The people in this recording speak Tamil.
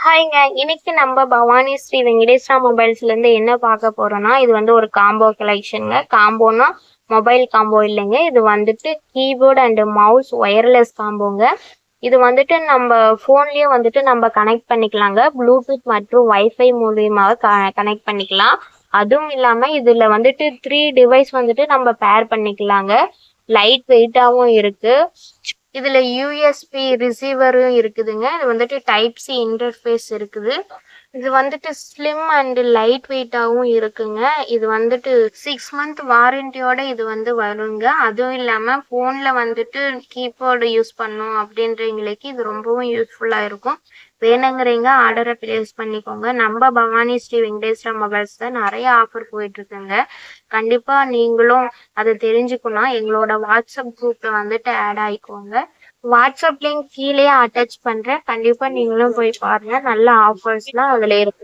ஹாய்ங்க. இன்னைக்கு நம்ம பவானி ஸ்ரீ வெங்கடேஸ்வரா மொபைல்ஸ்லேருந்து என்ன பார்க்க போறோம்னா, இது வந்து ஒரு காம்போ கலெக்ஷன்ங்க. காம்போனா மொபைல் காம்போ இல்லைங்க. இது வந்துட்டு கீபோர்ட் அண்ட் மவுஸ் ஒயர்லெஸ் காம்போங்க. இது வந்துட்டு நம்ம ஃபோன்லயே வந்துட்டு நம்ம கனெக்ட் பண்ணிக்கலாங்க. ப்ளூடூத் மற்றும் வைஃபை மூலியமாக கனெக்ட் பண்ணிக்கலாம். அதுவும் இல்லாம இதுல வந்துட்டு 3 டிவைஸ் வந்துட்டு நம்ம பேர் பண்ணிக்கலாங்க. லைட் வெயிட்டாவும் இருக்கு. இதுல யூஎஸ்பி ரிசீவரும் இருக்குதுங்க. இது வந்துட்டு டைப் சி இன்டர்ஃபேஸ் இருக்குது. இது வந்துட்டு ஸ்லிம் அண்ட் லைட் வெயிட்டாவும் இருக்குங்க. இது வந்துட்டு 6 மந்த் வாரண்டியோட இது வந்து வருங்க. அதுவும் இல்லாம ஃபோன்ல வந்துட்டு கீபோர்டு யூஸ் பண்ணும் அப்படின்றவங்களுக்கு இது ரொம்பவும் யூஸ்ஃபுல்லா இருக்கும். வேணுங்கிறவங்க ஆர்டரை பிளேஸ் பண்ணிக்கோங்க. நம்ம பவானி ஸ்ரீ வெங்கடேஸ்வரா மொபைல்ஸ் தான் நிறைய ஆஃபர் போயிட்டு இருக்குங்க. கண்டிப்பா நீங்களும் அதை தெரிஞ்சுக்கணும். எங்களோட வாட்ஸ்அப் குரூப்ல வந்துட்டு ஆட் ஆயிக்கோங்க. வாட்ஸ்அப் லிங்க் கீழே அட்டாச் பண்றேன். கண்டிப்பா நீங்களும் போய் பாருங்க. நல்ல ஆஃபர்ஸ்லாம் அதுல இருக்கு.